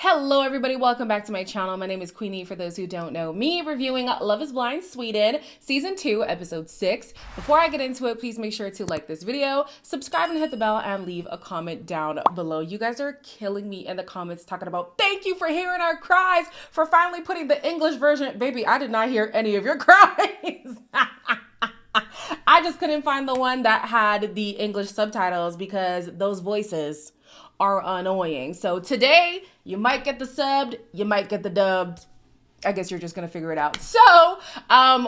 Hello everybody, welcome back to my channel. My name is Queenie for those who don't know me, reviewing Love is Blind Sweden, Season 2, Episode 6. Before I get into it, please make sure to like this video, subscribe and hit the bell, and leave a comment down below. You guys are killing me in the comments talking about thank you for hearing our cries, for finally putting the English version. Baby, I did not hear any of your cries. I just couldn't find the one that had the English subtitles because those voices are annoying. So today, you might get the subbed, you might get the dubbed. I guess you're just gonna figure it out. So,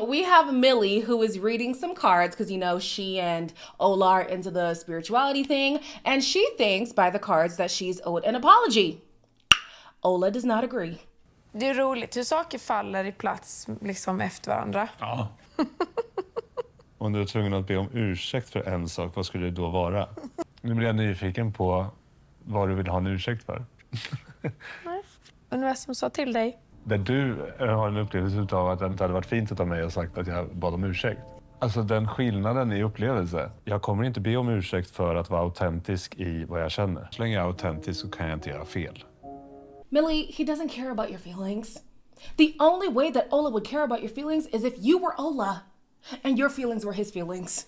we have Milli, who is reading some cards because, you know, she and Ola are into the spirituality thing, and she thinks by the cards that she's owed an apology. Ola does not agree. Det är roligt hur saker faller i plats liksom efter varandra. Ja. Om du är tvungen att be om ursäkt för en sak, vad skulle det då vara? Nu blir jag nyfiken på vad du vill ha en ursäkt för. Nej. Universum sa till dig. Där du har en upplevelse av att det inte hade varit fint av mig och sagt att jag bad om ursäkt. Alltså den skillnaden i upplevelse. Jag kommer inte be om ursäkt för att vara autentisk i vad jag känner. Så länge jag är autentisk så kan jag inte göra fel. Milli, he doesn't care about your feelings. The only way that Ola would care about your feelings is if you were Ola and your feelings were his feelings.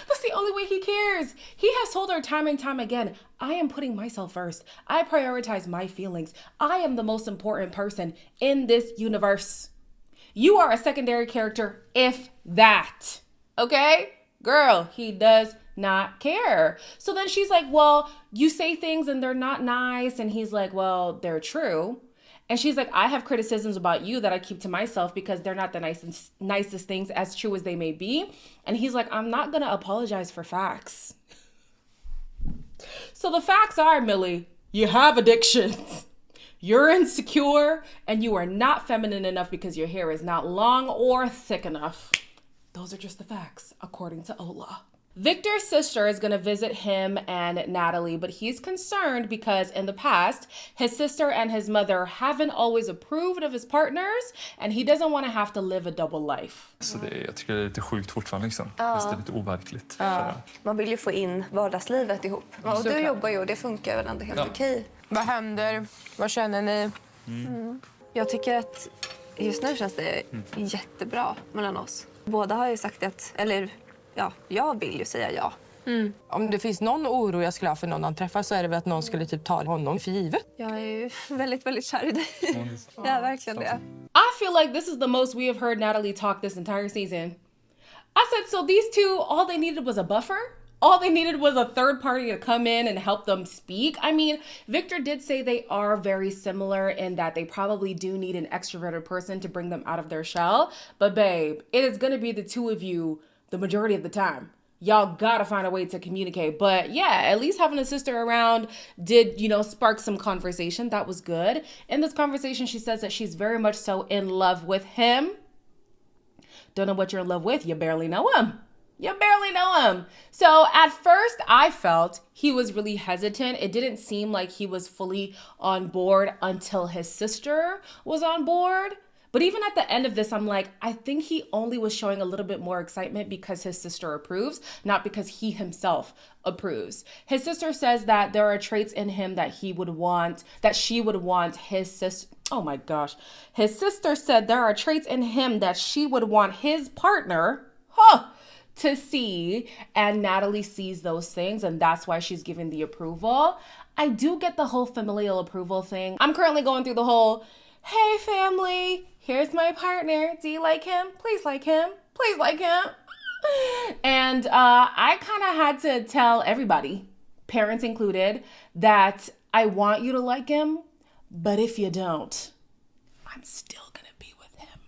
That's the only way he cares. He has told her time and time again, I am putting myself first. I prioritize my feelings. I am the most important person in this universe. You are a secondary character, if that. Okay? Girl, he does not care. So then she's like, well, you say things and they're not nice. And he's like, well, they're true. And she's like, I have criticisms about you that I keep to myself because they're not the nicest things, as true as they may be. And he's like, I'm not going to apologize for facts. So the facts are, Milli, you have addictions. You're insecure and you are not feminine enough because your hair is not long or thick enough. Those are just the facts, according to Ola. Victor's sister is going to visit him and Natalie, but he's concerned because in the past, his sister and his mother haven't always approved of his partners, and he doesn't want to have to live a double life. Så jag tycker det är lite sjukt fortfarande liksom. Det är lite overkligt. Man vill ju få in vardagslivet ihop. Och du jobbar ju och det funkar väl ändå helt okej. Vad händer? Vad känner ni? Jag tycker att just nu känns det jättebra mellan oss. Båda har ju sagt att, eller ja, jag vill ju säga ja. Om det finns någon oro jag skulle ha för någon han träffar så är det väl att någon skulle typ ta honom för givet. Jag är ju väldigt, väldigt kär i dig. Jag är verkligen det. I feel like this is the most we have heard Natalie talk this entire season. I said, so these two, all they needed was a buffer? All they needed was a third party to come in and help them speak. I mean, Victor did say they are very similar in that they probably do need an extroverted person to bring them out of their shell. But babe, it is going to be the two of you the majority of the time. Y'all gotta find a way to communicate. But yeah, at least having a sister around did, you know, spark some conversation. That was good. In this conversation, she says that she's very much so in love with him. Don't know what you're in love with. You barely know him. You barely know him. So at first I felt he was really hesitant. It didn't seem like he was fully on board until his sister was on board. But even at the end of this, I'm like, I think he only was showing a little bit more excitement because his sister approves, not because he himself approves. His sister says that there are traits in him that he would want, that she would want his sister. Oh my gosh. His sister said there are traits in him that she would want his partner, to see, and Natalie sees those things, and that's why she's giving the approval. I do get the whole familial approval thing. I'm currently going through the whole, hey family, here's my partner. Do you like him? Please like him. Please like him. And I kind of had to tell everybody, parents included, that I want you to like him, but if you don't, I'm still gonna be with him.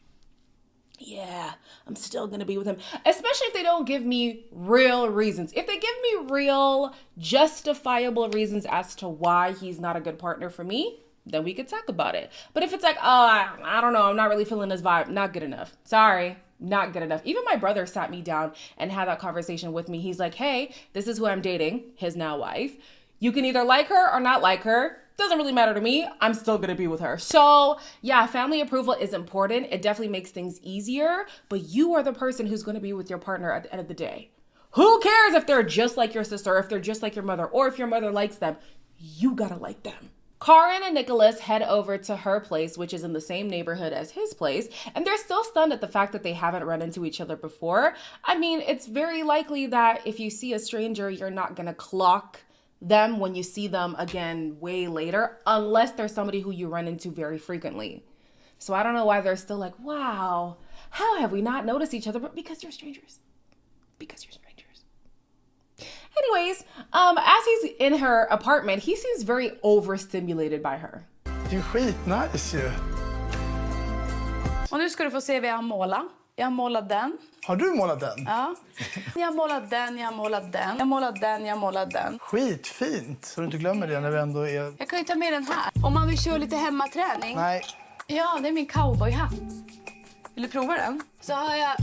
Yeah, I'm still gonna be with him, especially if they don't give me real reasons. If they give me real justifiable reasons as to why he's not a good partner for me, then we could talk about it. But if it's like, oh, I don't know, I'm not really feeling this vibe, not good enough. Sorry, not good enough. Even my brother sat me down and had that conversation with me. He's like, hey, this is who I'm dating, his now wife. You can either like her or not like her. Doesn't really matter to me. I'm still gonna be with her. So yeah, family approval is important. It definitely makes things easier, but you are the person who's gonna be with your partner at the end of the day. Who cares if they're just like your sister, or if they're just like your mother, or if your mother likes them? You gotta like them. Karin and Nicholas head over to her place, which is in the same neighborhood as his place, and they're still stunned at the fact that they haven't run into each other before. I mean, it's very likely that if you see a stranger, you're not gonna clock them when you see them again way later, unless there's somebody who you run into very frequently. So I don't know why they're still like, wow, how have we not noticed each other? But because you're strangers. Because you're strangers. Anyways, as he's in her apartment, he seems very overstimulated by her. Det är skitnice ju. Och nu ska du få se vad jag har målat. Jag har målat den. Har du målat den? Ja. Jag har målat den, jag har målat den. Jag har målat den, jag har målat den. Skitfint, så du inte glömmer det när vi ändå är... Jag kan ju ta med den här. Om man vill köra lite hemmaträning. Nej. Ja, det är min cowboyhatt. Vill du prova den? Så har jag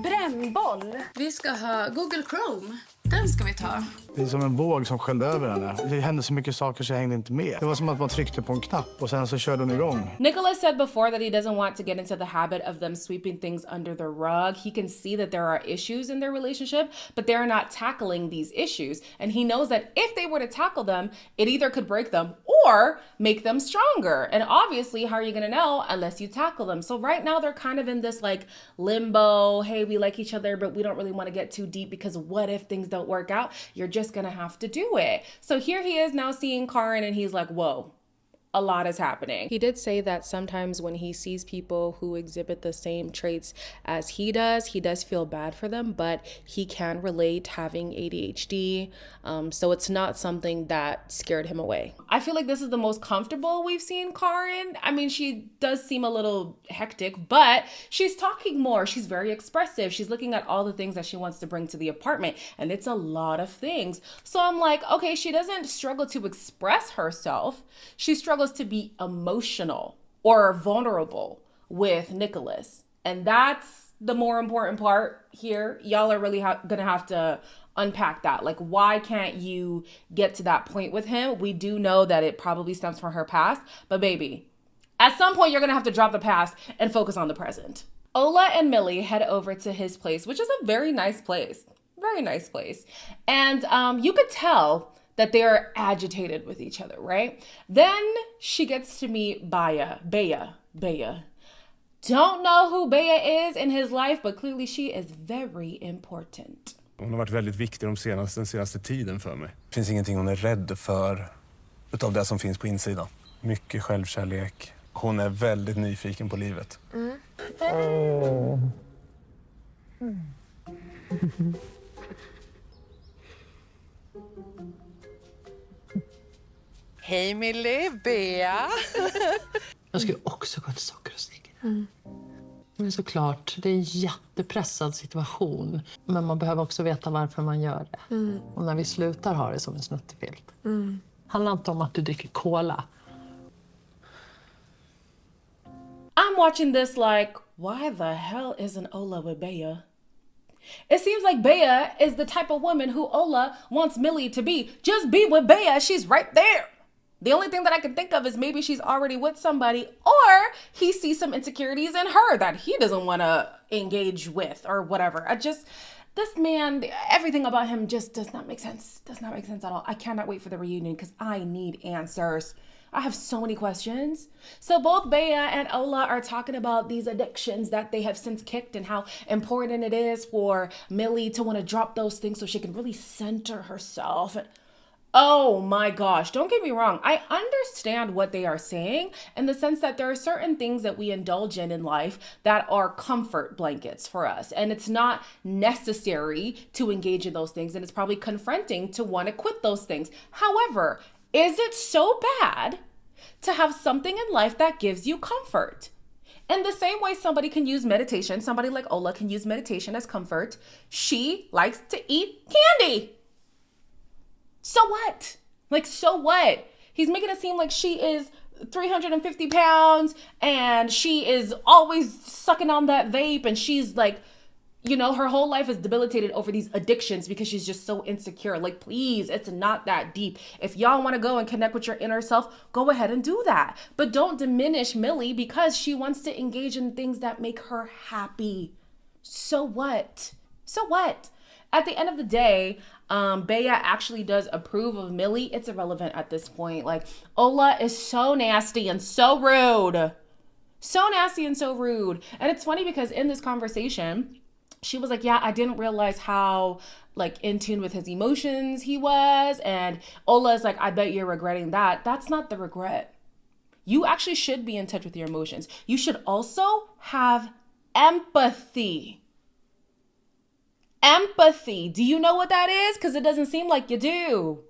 brännboll. Vi ska ha Google Chrome. Den ska vi ta. Det är som en våg som sköljde över henne. Det hände så mycket saker så jag hängde inte med. Det var som att man tryckte på en knapp och sen så körde hon igång. Nicholas said before that he doesn't want to get into the habit of them sweeping things under the rug. He can see that there are issues in their relationship, but they're not tackling these issues. And he knows that if they were to tackle them, it either could break them or make them stronger. And obviously, how are you going to know unless you tackle them? So right now they're kind of in this like limbo. Hey, we like each other, but we don't really want to get too deep because what if things don't work out? You're just gonna have to do it. So here he is now seeing Karin and he's like, whoa, a lot is happening. He did say that sometimes when he sees people who exhibit the same traits as he does feel bad for them, but he can relate having ADHD. So it's not something that scared him away. I feel like this is the most comfortable we've seen Karin. I mean, she does seem a little hectic, but she's talking more. She's very expressive. She's looking at all the things that she wants to bring to the apartment, and it's a lot of things. So I'm like, okay, she doesn't struggle to express herself. She struggles to be emotional or vulnerable with Nicholas. And that's the more important part here. Y'all are really gonna have to unpack that. Like, why can't you get to that point with him? We do know that it probably stems from her past, but baby, at some point you're gonna have to drop the past and focus on the present. Ola and Milli head over to his place, which is a very nice place. Very nice place. And you could tell that they're agitated with each other, right? Then she gets to meet Bea. Don't know who Bea is in his life, but clearly she is very important. Hon har varit väldigt viktig den senaste tiden för mig. Det finns ingenting hon är rädd för utav det som finns på insidan. Mycket självkärlek. Hon är väldigt nyfiken på livet. Hej Milli, Bea. Jag skulle också gå till sockerrostningen. Men såklart, det är en jättepressad situation. Men man behöver också veta varför man gör det. Och när vi slutar ha det som en snuttefilt. Handlar inte om att du dricker cola. I'm watching this like, why the hell isn't Ola with Bea? It seems like Bea is the type of woman who Ola wants Milli to be. Just be with Bea, she's right there. The only thing that I can think of is maybe she's already with somebody, or he sees some insecurities in her that he doesn't want to engage with or whatever. This man, everything about him just does not make sense. Does not make sense at all. I cannot wait for the reunion because I need answers. I have so many questions. So both Bea and Ola are talking about these addictions that they have since kicked and how important it is for Milli to want to drop those things so she can really center herself. Oh my gosh, don't get me wrong. I understand what they are saying in the sense that there are certain things that we indulge in life that are comfort blankets for us. And it's not necessary to engage in those things. And it's probably confronting to want to quit those things. However, is it so bad to have something in life that gives you comfort? In the same way somebody can use meditation, somebody like Ola can use meditation as comfort. She likes to eat candy. So what? Like, so what? He's making it seem like she is 350 pounds and she is always sucking on that vape and she's like, you know, her whole life is debilitated over these addictions because she's just so insecure. Like, please, it's not that deep. If y'all want to go and connect with your inner self, go ahead and do that. But don't diminish Milli because she wants to engage in things that make her happy. So what? So what? At the end of the day, Bea actually does approve of Milli. It's irrelevant at this point. Like, Ola is so nasty and so rude. So nasty and so rude. And it's funny because in this conversation, she was like, yeah, I didn't realize how like in tune with his emotions he was. And Ola's like, I bet you're regretting that. That's not the regret. You actually should be in touch with your emotions. You should also have empathy. Empathy. Do you know what that is? Because it doesn't seem like you do.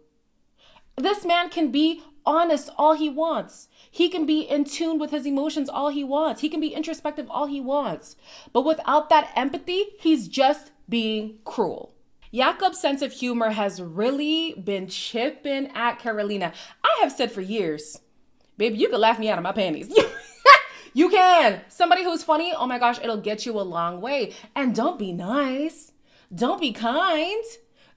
This man can be honest all he wants. He can be in tune with his emotions all he wants. He can be introspective all he wants. But without that empathy, he's just being cruel. Jakob's sense of humor has really been chipping at Karolina. I have said for years, baby, you can laugh me out of my panties. You can. Somebody who's funny, oh my gosh, it'll get you a long way. And don't be nice. Don't be kind.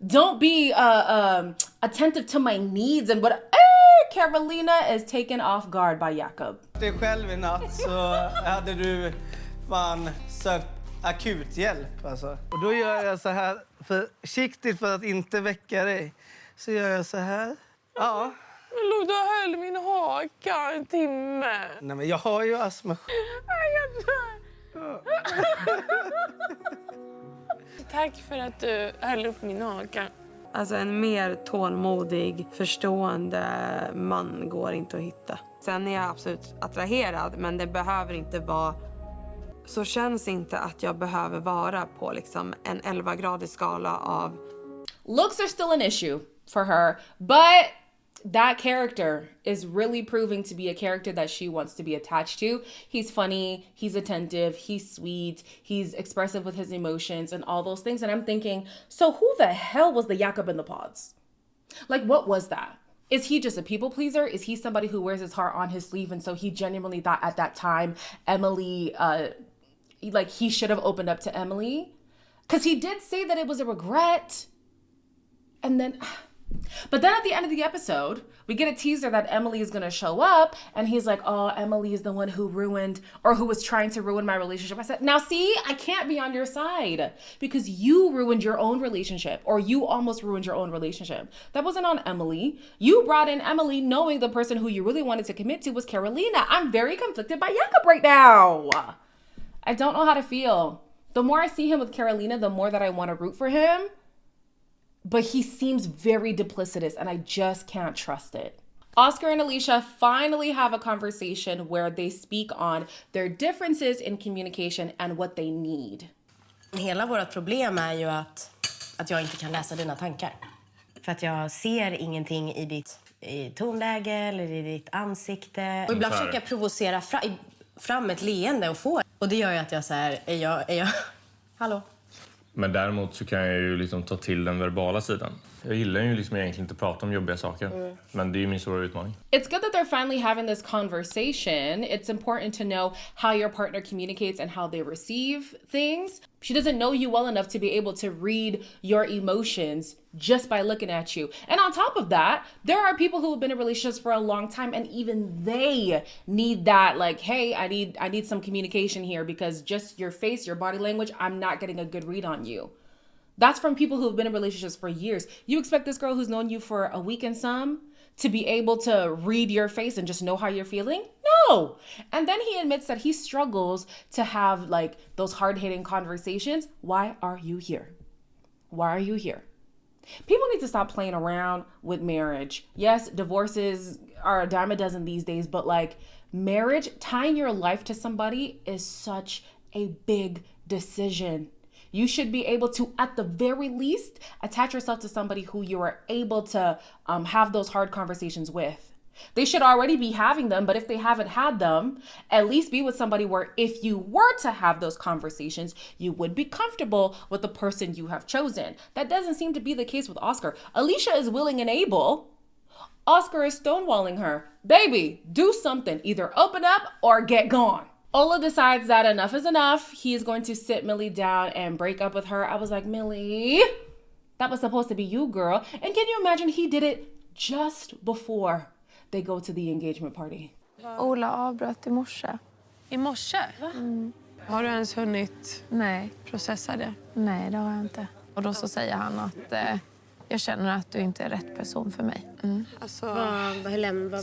Don't be attentive to my needs and what. Karolina is taken off guard by Jakob. Dig själv i natt så hade du fan sökt akut hjälp alltså. Och då gör jag så här försiktigt för att inte väcka dig. Så gör jag så här. Ja. Men låg du höll min haka en timme. Nej men jag har ju astma. Jag dör. Tack för att du höll upp min haka. Alltså en mer tålmodig, förstående man går inte att hitta. Sen är jag absolut attraherad, men det behöver inte vara... Så känns inte att jag behöver vara på liksom en 11-gradig skala av... Looks are still an issue for her, but that character is really proving to be a character that she wants to be attached to. He's funny, he's attentive, he's sweet, he's expressive with his emotions and all those things. And I'm thinking, so who the hell was the Jakob in the pods? Like, what was that? Is he just a people pleaser? Is he somebody who wears his heart on his sleeve? And so he genuinely thought at that time, Emily, like he should have opened up to Emily? Because he did say that it was a regret. And then... But then at the end of the episode, we get a teaser that Emily is going to show up. And he's like, oh, Emily is the one who ruined or who was trying to ruin my relationship. I said, now see, I can't be on your side because you ruined your own relationship or you almost ruined your own relationship. That wasn't on Emily. You brought in Emily knowing the person who you really wanted to commit to was Karolina. I'm very conflicted by Jakob right now. I don't know how to feel. The more I see him with Karolina, the more that I want to root for him. But he seems very duplicitous and I just can't trust it. Oscar and Alicia finally have a conversation where they speak on their differences in communication and what they need. Hela vårt problem är ju att jag inte kan läsa dina tankar. För att jag ser ingenting i ditt tonläge eller i ditt ansikte. Och ibland försöker jag provocera fram ett leende och få. Och det gör ju att jag så här, är jag hallå? Men däremot så kan jag ju liksom ta till den verbala sidan. Jag gillar ju liksom egentligen inte prata om jobbiga saker. Men det är ju min stora utmaning. It's good that they're finally having this conversation. It's important to know how your partner communicates and how they receive things. She doesn't know you well enough to be able to read your emotions just by looking at you. And on top of that, there are people who have been in relationships for a long time and even they need that, like, hey, I need some communication here because just your face, your body language, I'm not getting a good read on you. That's from people who have been in relationships for years. You expect this girl who's known you for a week and some to be able to read your face and just know how you're feeling? No. And then he admits that he struggles to have like those hard-hitting conversations. Why are you here? Why are you here? People need to stop playing around with marriage. Yes, divorces are a dime a dozen these days, but like marriage, tying your life to somebody is such a big decision. You should be able to, at the very least, attach yourself to somebody who you are able to have those hard conversations with. They should already be having them, but if they haven't had them, at least be with somebody where if you were to have those conversations, you would be comfortable with the person you have chosen. That doesn't seem to be the case with Oscar. Alicia is willing and able. Oscar is stonewalling her. Baby, do something. Either open up or get gone. Ola decides that enough is enough. He is going to sit Milli down and break up with her. I was like, Milli, that was supposed to be you, girl. And can you imagine he did it just before they go to the engagement party? Ola avbröt i morse. I morse? Har du ens hunnit processa det? Nej, det har jag inte. Och då så säger han att Jag känner att du inte är rätt person för mig. Alltså,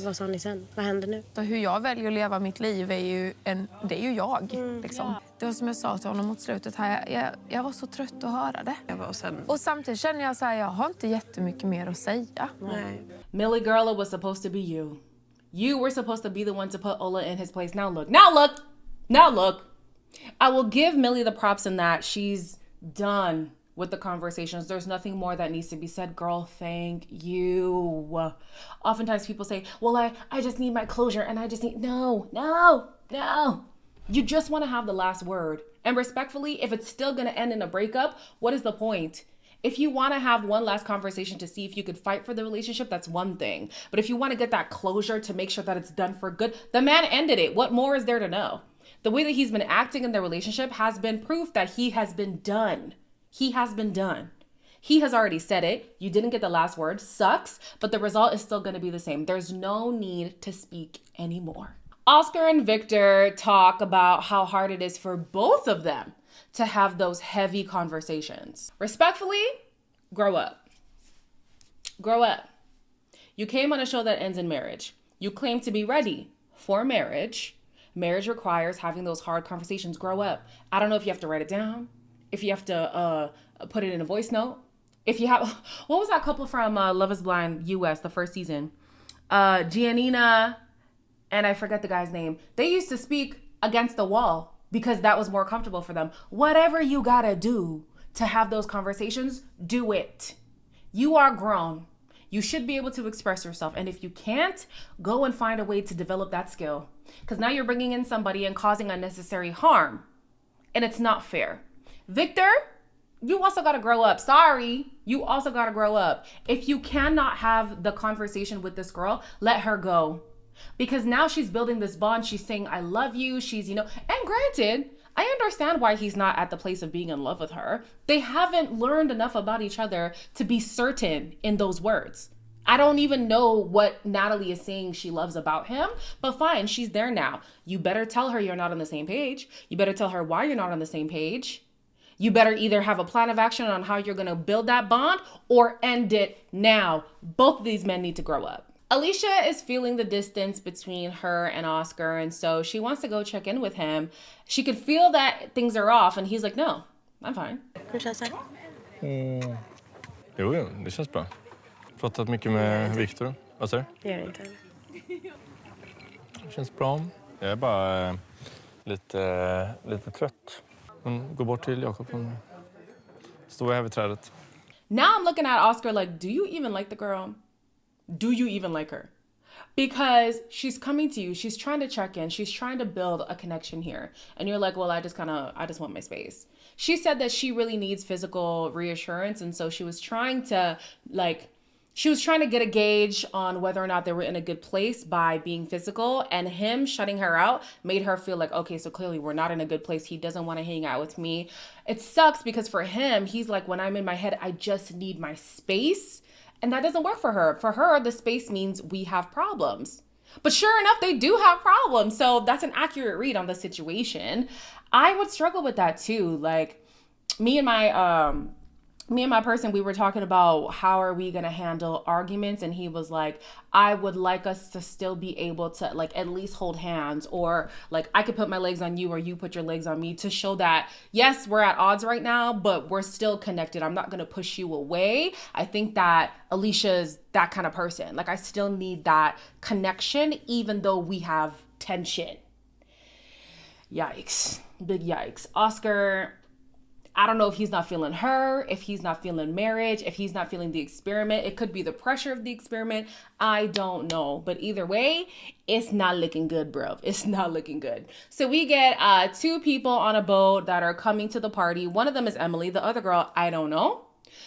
vad sa ni sen? Vad händer nu? Så hur jag väljer att leva mitt liv är ju, det är ju jag. Liksom. Det var som jag sa till honom mot slutet här. Jag var så trött att höra det. Och samtidigt känner jag så här, jag har inte jättemycket mer att säga. Nej. Milli girl, it was supposed to be you. You were supposed to be the one to put Ola in his place. Now look. I will give Milli the props in that she's done with the conversations. There's nothing more that needs to be said. Girl, thank you. Oftentimes people say, well, I just need my closure and I just need... No. You just want to have the last word. And respectfully, if it's still going to end in a breakup, what is the point? If you want to have one last conversation to see if you could fight for the relationship, that's one thing. But if you want to get that closure to make sure that it's done for good, the man ended it. What more is there to know? The way that he's been acting in the relationship has been proof that he has been done. He has been done. He has already said it. You didn't get the last word. Sucks. But the result is still going to be the same. There's no need to speak anymore. Oscar and Victor talk about how hard it is for both of them to have those heavy conversations. Respectfully, grow up. Grow up. You came on a show that ends in marriage. You claim to be ready for marriage. Marriage requires having those hard conversations. Grow up. I don't know if you have to write it down, if you have to put it in a voice note. If you have, what was that couple from Love is Blind US, the first season? Giannina, and I forget the guy's name. They used to speak against the wall because that was more comfortable for them. Whatever you gotta do to have those conversations, do it. You are grown. You should be able to express yourself. And if you can't, go and find a way to develop that skill. Because now you're bringing in somebody and causing unnecessary harm. And it's not fair. Victor, you also got to grow up. Sorry. You also got to grow up. If you cannot have the conversation with this girl, let her go. Because now she's building this bond. She's saying, I love you. She's, and granted, I understand why he's not at the place of being in love with her. They haven't learned enough about each other to be certain in those words. I don't even know what Natalie is saying she loves about him, but fine, she's there now. You better tell her you're not on the same page. You better tell her why you're not on the same page. You better either have a plan of action on how you're going to build that bond or end it now. Both of these men need to grow up. Alicia is feeling the distance between her and Oscar, and so she wants to go check in with him. She could feel that things are off, and he's like, no, I'm fine. Hur känns det? Jo, det känns bra. Pratat mycket med Victor. Vad säger du? Det gör det inte. Det känns bra. Jag är bara lite trött. Gå bort till Jakob. Står här vid trädet. Now I'm looking at Oscar like, do you even like the girl? Do you even like her? Because she's coming to you. She's trying to check in. She's trying to build a connection here. And you're like, well, I just want my space. She said that she really needs physical reassurance. And so she was trying to get a gauge on whether or not they were in a good place by being physical, and him shutting her out made her feel like, okay, so clearly we're not in a good place. He doesn't want to hang out with me. It sucks because for him, he's like, when I'm in my head, I just need my space. And that doesn't work for her. For her, the space means we have problems. But sure enough, they do have problems. So that's an accurate read on the situation. I would struggle with that too. Like me and my person, we were talking about how are we going to handle arguments. And he was like, I would like us to still be able to like at least hold hands, or like I could put my legs on you or you put your legs on me to show that, yes, we're at odds right now, but we're still connected. I'm not going to push you away. I think that Alicia's that kind of person. Like I still need that connection, even though we have tension. Yikes. Big yikes. Oscar, I don't know if he's not feeling her, if he's not feeling marriage, if he's not feeling the experiment. It could be the pressure of the experiment. I don't know. But either way, it's not looking good, bro. It's not looking good. So we get 2 people on a boat that are coming to the party. One of them is Emily. The other girl, I don't know.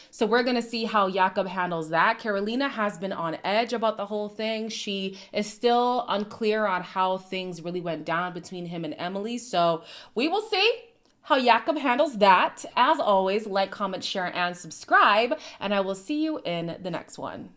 So we're going to see how Jakob handles that. Karolina has been on edge about the whole thing. She is still unclear on how things really went down between him and Emily. So we will see how Jakob handles that. As always, like, comment, share, and subscribe, and I will see you in the next one.